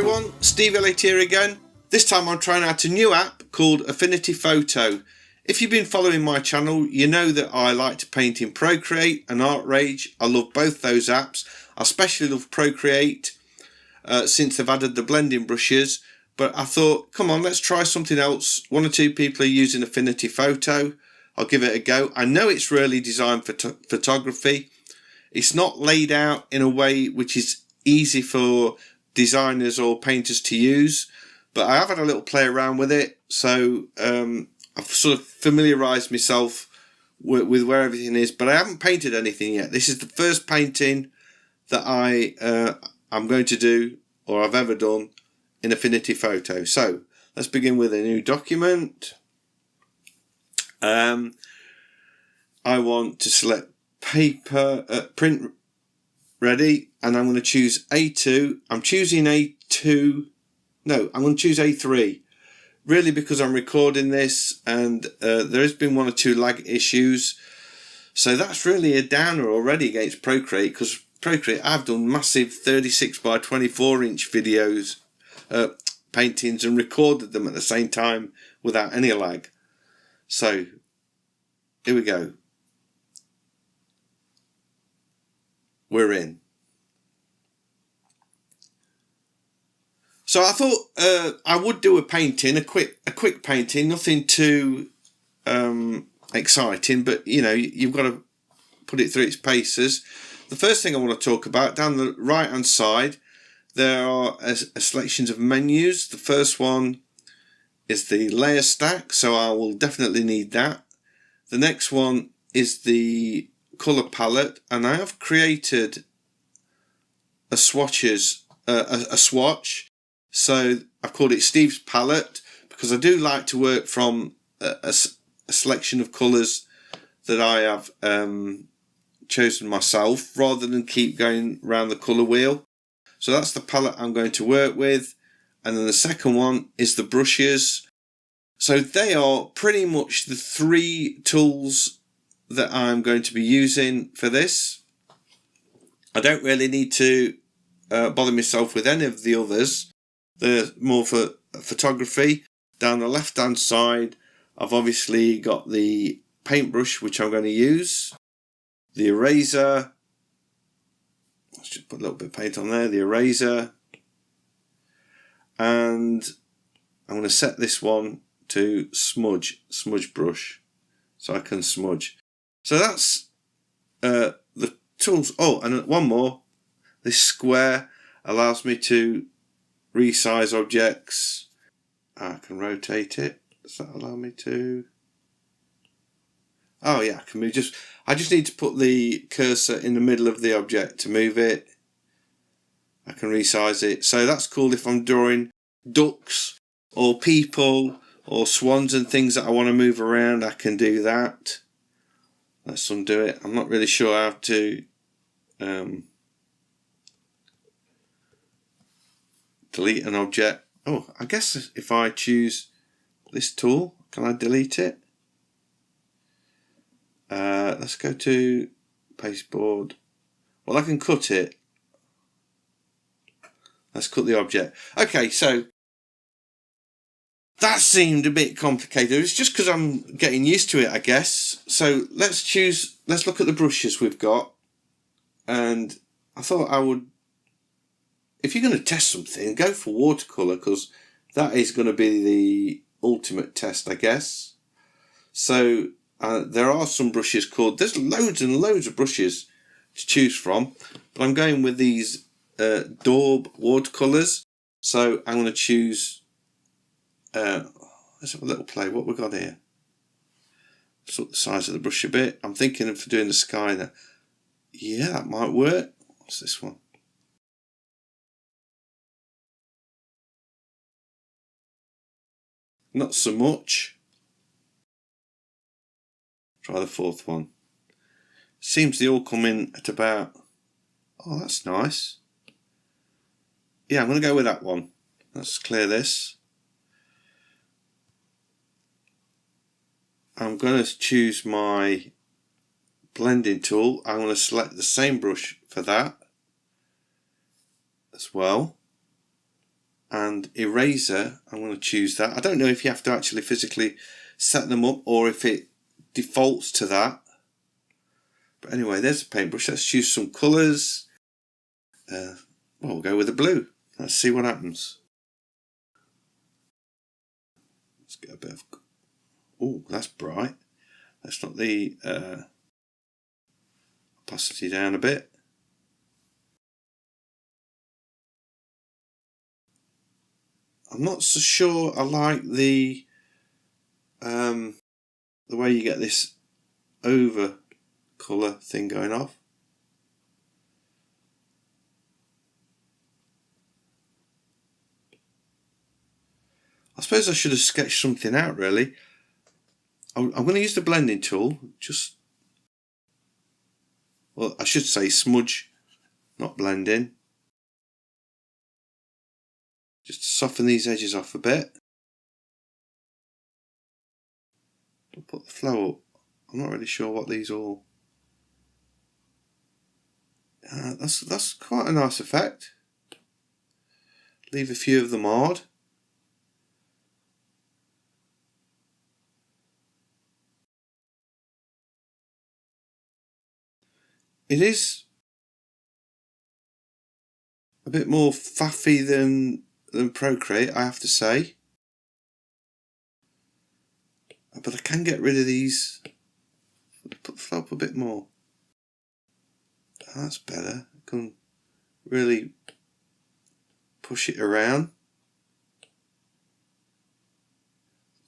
everyone, Steve Elliott here again. This time I'm trying out a new app called Affinity Photo. If you've been following my channel, you know that I like to paint in Procreate and ArtRage. I love both those apps. I especially love Procreate since they've added the blending brushes. But I thought, come on, let's try something else. One or two people are using Affinity Photo. I'll give it a go. I know it's really designed for photography. It's not laid out in a way which is easy for designers or painters to use, but I have had a little play around with it, so I've sort of familiarised myself with where everything is, but I haven't painted anything yet. This is the first painting that I'm going to do, or I've ever done, in Affinity Photo. So let's begin with a new document. I want to select paper, print ready, and I'm going to choose A2. I'm choosing A2. No, I'm going to choose A3. Really, because I'm recording this and there has been one or two lag issues. So that's really a downer already against Procreate, because Procreate, I've done massive 36 by 24 inch videos, paintings, and recorded them at the same time without any lag. So here we go. We're in. So I thought I would do a painting, a quick painting, nothing too exciting, but you know, you've got to put it through its paces. The first thing I want to talk about, down the right hand side, there are a selections of menus. The first one is the layer stack, so I will definitely need that. The next one is the colour palette, and I have created a swatch. So I've called it Steve's palette, because I do like to work from a selection of colours that I have chosen myself, rather than keep going around the colour wheel. So that's the palette I'm going to work with. And then the second one is the brushes. So they are pretty much the three tools that I'm going to be using for this. I don't really need to bother myself with any of the others. They're more for photography. Down the left hand side, I've obviously got the paintbrush, which I'm going to use, the eraser. Let's just put a little bit of paint on there, the eraser, and I'm going to set this one to smudge brush, so I can smudge. So that's the tools. Oh, and one more. This square allows me to resize objects. I can rotate it. Does that allow me to? Oh yeah, I can move. I just need to put the cursor in the middle of the object to move it. I can resize it. So that's cool if I'm drawing ducks or people or swans and things that I want to move around. I can do that. Let's undo it. I'm not really sure how to delete an object. Oh, I guess if I choose this tool, can I delete it? Let's go to pasteboard. Well, I can cut it. Let's cut the object. Okay, so that seemed a bit complicated. It's just because I'm getting used to it, I guess. So let's look at the brushes we've got. And I thought I would, if you're going to test something, go for watercolour, because that is going to be the ultimate test, I guess. So there are some brushes called, there's loads and loads of brushes to choose from, but I'm going with these Daub watercolours. So I'm going to choose, let's have a little play. What we got here? Sort the size of the brush a bit. I'm thinking of doing the sky there. Yeah, that might work. What's this one? Not so much. Try the fourth one. Seems they all come in at about, oh, that's nice. Yeah, I'm going to go with that one. Let's clear this. I'm going to choose my blending tool. I'm going to select the same brush for that as well. and eraser. I'm going to choose that. I don't know if you have to actually physically set them up or if it defaults to that. But anyway, there's a paintbrush. Let's choose some colours. Well, we'll go with the blue. Let's see what happens. Let's get a bit of... Oh, that's bright. Let's knock the opacity down a bit. I'm not so sure I like the way you get this over colour thing going off. I suppose I should have sketched something out really. I'm going to use the blending tool, well, I should say smudge, not blending. Just to soften these edges off a bit. I'll put the flow up. I'm not really sure what these all... that's quite a nice effect. Leave a few of them hard. It is a bit more faffy than Procreate, I have to say. But I can get rid of these. Put the flow up a bit more. That's better. I can really push it around.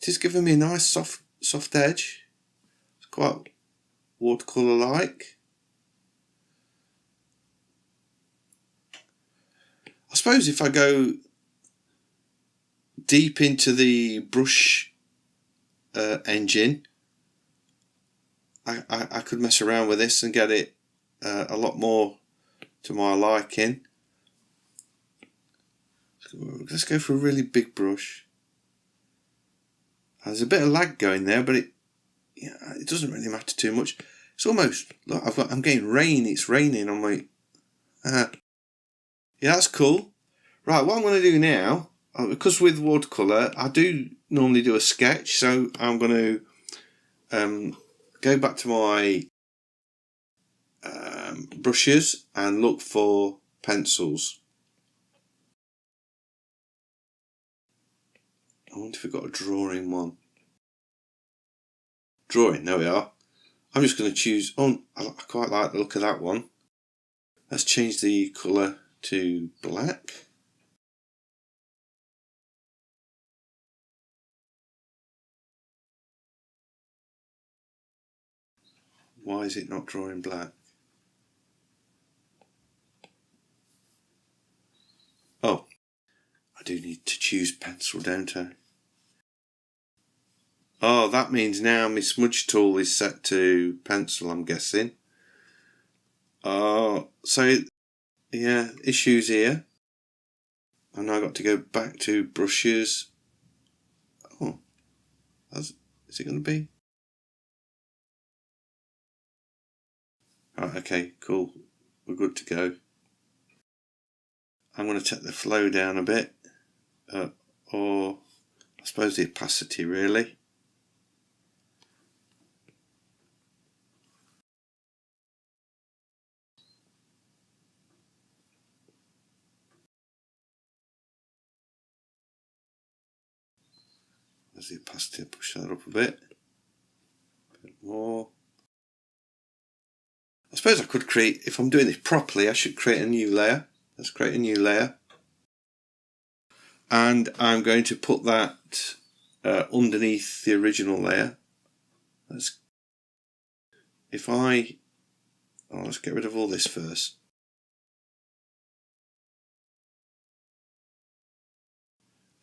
It is giving me a nice soft edge. It's quite watercolour like. I suppose if I go deep into the brush engine, I could mess around with this and get it a lot more to my liking. Let's go for a really big brush. There's a bit of lag going there, but it doesn't really matter too much. It's almost look, I'm getting rain. It's raining on my. Yeah, that's cool. Right, what I'm going to do now, because with watercolour, I do normally do a sketch, so I'm going to go back to my brushes and look for pencils. I wonder if we've got a drawing one. Drawing, there we are. I'm just going to choose, I quite like the look of that one. Let's change the colour to black. Why is it not drawing black? Oh, I do need to choose pencil, don't I? Oh, that means now my smudge tool is set to pencil, I'm guessing. Oh, so yeah, issues here. And I got to go back to brushes. Oh, is it going to be? Right, okay, cool. We're good to go. I'm going to take the flow down a bit, or I suppose the opacity really. There's the opacity, push that up a bit more. I suppose I could create, if I'm doing this properly, I should create a new layer. Let's create a new layer. And I'm going to put that underneath the original layer. Let's get rid of all this first.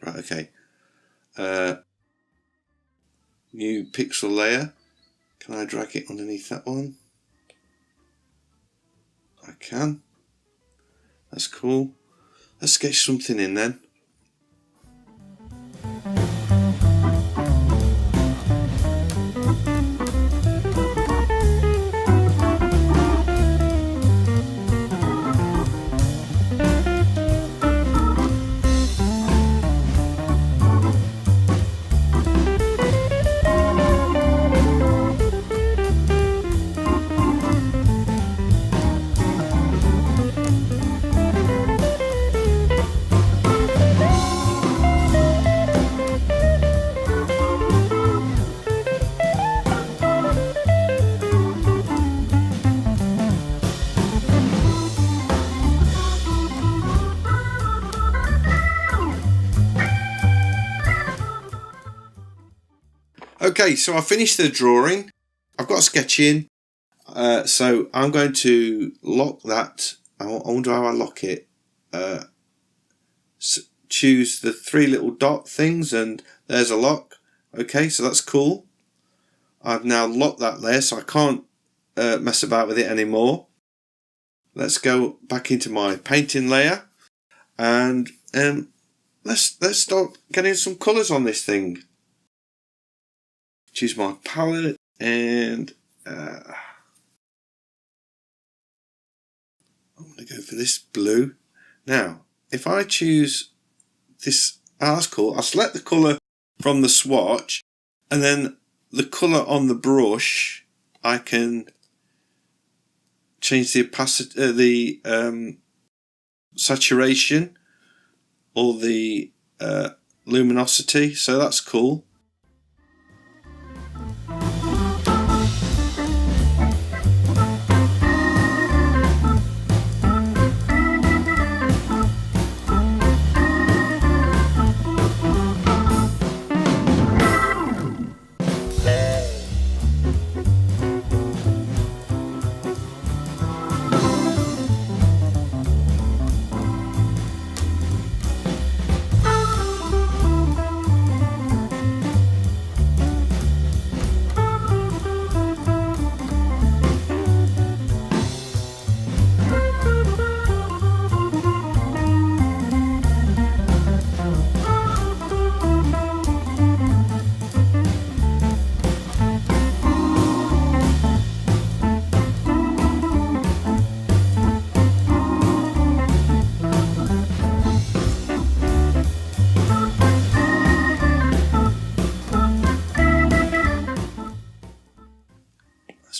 Right, okay. New pixel layer. Can I drag it underneath that one? I can. That's cool. Let's sketch something in then. Okay, so I finished the drawing. I've got a sketch in. So I'm going to lock that. I wonder how I lock it. Choose the 3 little dot things and there's a lock. Okay, so that's cool. I've now locked that layer so I can't mess about with it anymore. Let's go back into my painting layer and let's start getting some colours on this thing. Choose my palette and I'm going to go for this blue. Now, if I choose this, that's cool. I'll select the colour from the swatch, and then the colour on the brush, I can change the opacity, the saturation, or the luminosity. So that's cool.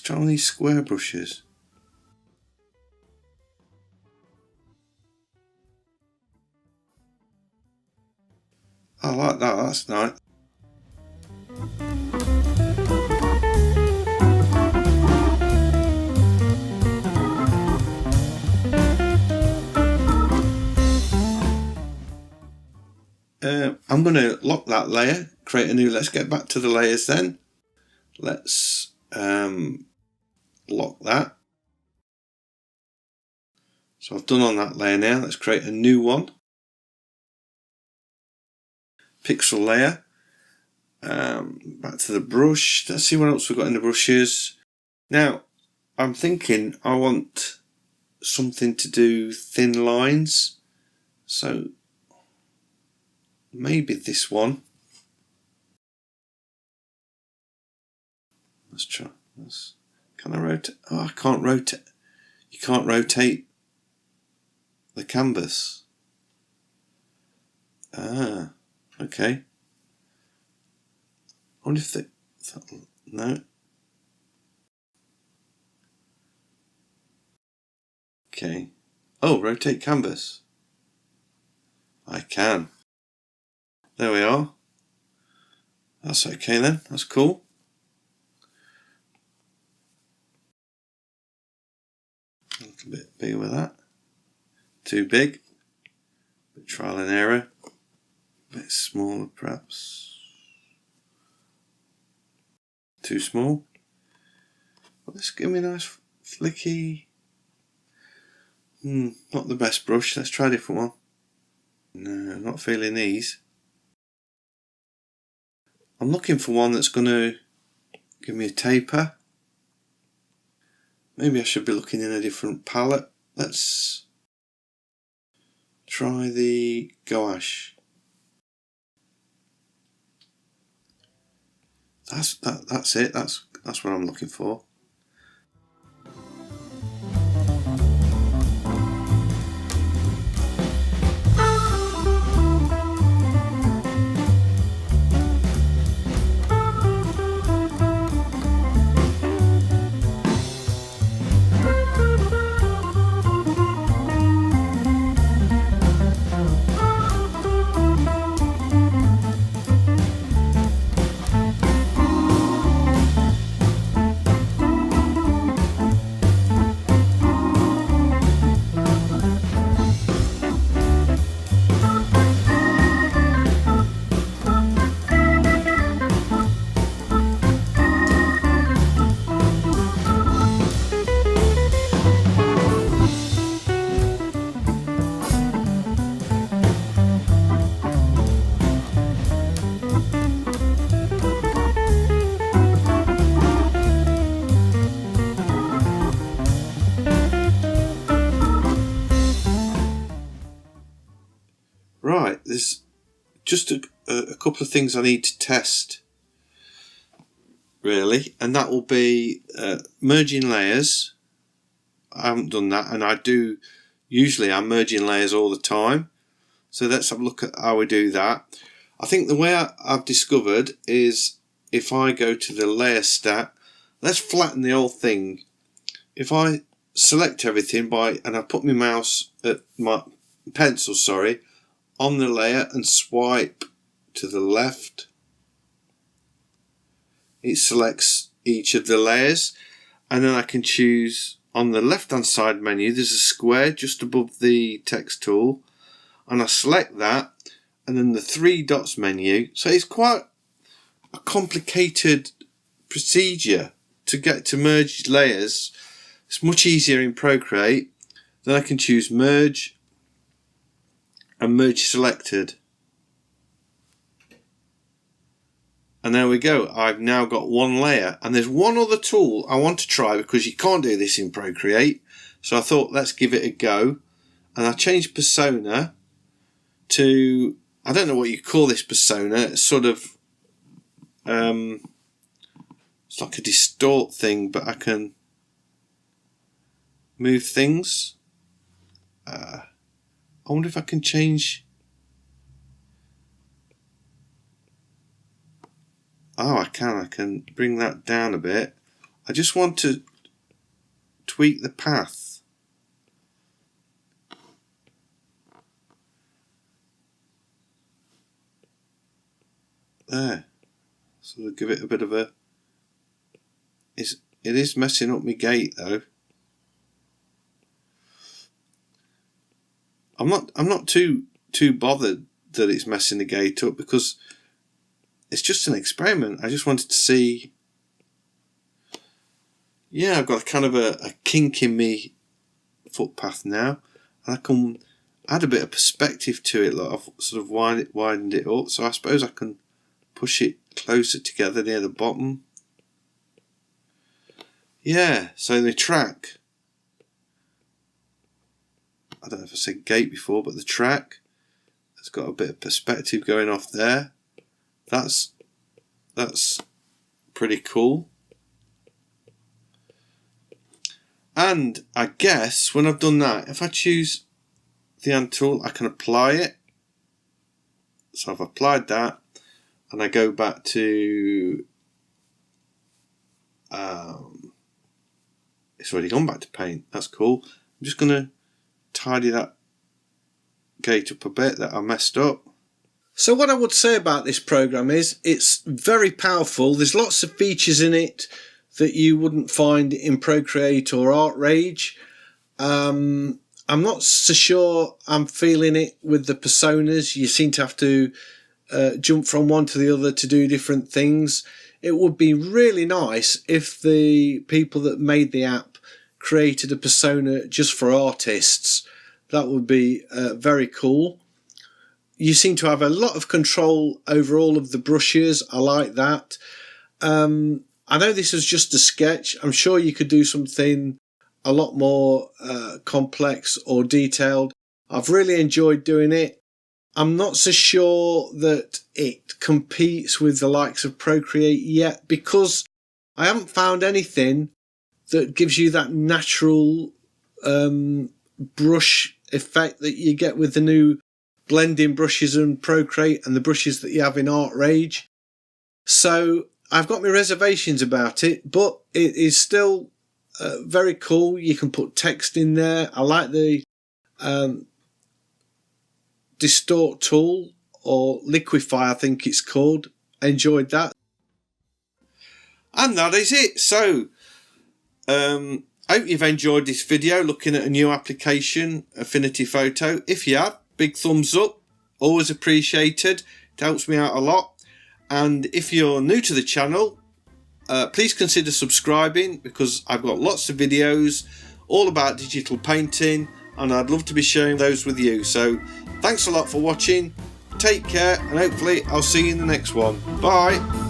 Try on these square brushes. I like that, that's nice. I'm going to lock that layer, create a new. Let's get back to the layers then. Let's lock that. So I've done on that layer now. Let's create a new one. Pixel layer. Back to the brush. Let's see what else we've got in the brushes. Now, I'm thinking I want something to do thin lines. So maybe this one. Let's try this. Can I rotate? Oh, I can't rotate. You can't rotate the canvas. Ah, okay. I wonder if no. Okay. Oh, rotate canvas. I can. There we are. That's okay then. That's cool. A little bit bigger with that. Too big. Bit trial and error. A bit smaller perhaps. Too small. Well, let's give me a nice flicky. Not the best brush. Let's try a different one. No, not feeling these. I'm looking for one that's going to give me a taper. Maybe I should be looking in a different palette. Let's try the gouache. That's it. That's what I'm looking for. Right, there's just a couple of things I need to test, really, and that will be merging layers. I haven't done that, and usually I'm merging layers all the time. So let's have a look at how we do that. I think the way I've discovered is if I go to the layer stack, let's flatten the whole thing. If I select everything and I put my mouse at my pencil, on the layer and swipe to the left, it selects each of the layers, and then I can choose on the left hand side menu. There's a square just above the text tool, and I select that, and then the 3 dots menu. So it's quite a complicated procedure to get to merge layers. It's much easier in Procreate. Then I can choose merge and merge selected, and there we go. I've now got one layer, and there's one other tool I want to try because you can't do this in Procreate, so I thought let's give it a go. And I changed persona to, I don't know what you call this persona, it's sort of it's like a distort thing, but I can move things. I wonder if I can change. Oh, I can bring that down a bit. I just want to tweak the path. There. So I'll give it a bit of a... It is messing up my gate though. I'm not too bothered that it's messing the gate up because it's just an experiment. I just wanted to see. Yeah, I've got kind of a kink in me footpath now, and I can add a bit of perspective to it. Like I've sort of widened it up, so I suppose I can push it closer together near the bottom. Yeah, so the track. I don't know if I said gate before, but the track has got a bit of perspective going off there. That's pretty cool. And I guess when I've done that, if I choose the hand tool, I can apply it. So I've applied that, and I go back to it's already gone back to paint. That's cool. I'm just going to tidy that gate up a bit that I messed up. So what I would say about this program is it's very powerful. There's lots of features in it that you wouldn't find in Procreate or ArtRage. I'm not so sure I'm feeling it with the personas. You seem to have to jump from one to the other to do different things. It would be really nice if the people that made the app created a persona just for artists. That would be very cool. You seem to have a lot of control over all of the brushes. I like that. I know this was just a sketch. I'm sure you could do something a lot more complex or detailed. I've really enjoyed doing it. I'm not so sure that it competes with the likes of Procreate yet, because I haven't found anything that gives you that natural brush effect that you get with the new blending brushes in Procreate and the brushes that you have in ArtRage. So I've got my reservations about it, but it is still very cool. You can put text in there. I like the distort tool, or liquify I think it's called. Enjoyed that. And that is it. So I hope you've enjoyed this video looking at a new application, Affinity Photo. If you have, big thumbs up, always appreciated. It helps me out a lot. And if you're new to the channel, please consider subscribing, because I've got lots of videos all about digital painting, and I'd love to be sharing those with you. So thanks a lot for watching. Take care, and hopefully I'll see you in the next one. Bye.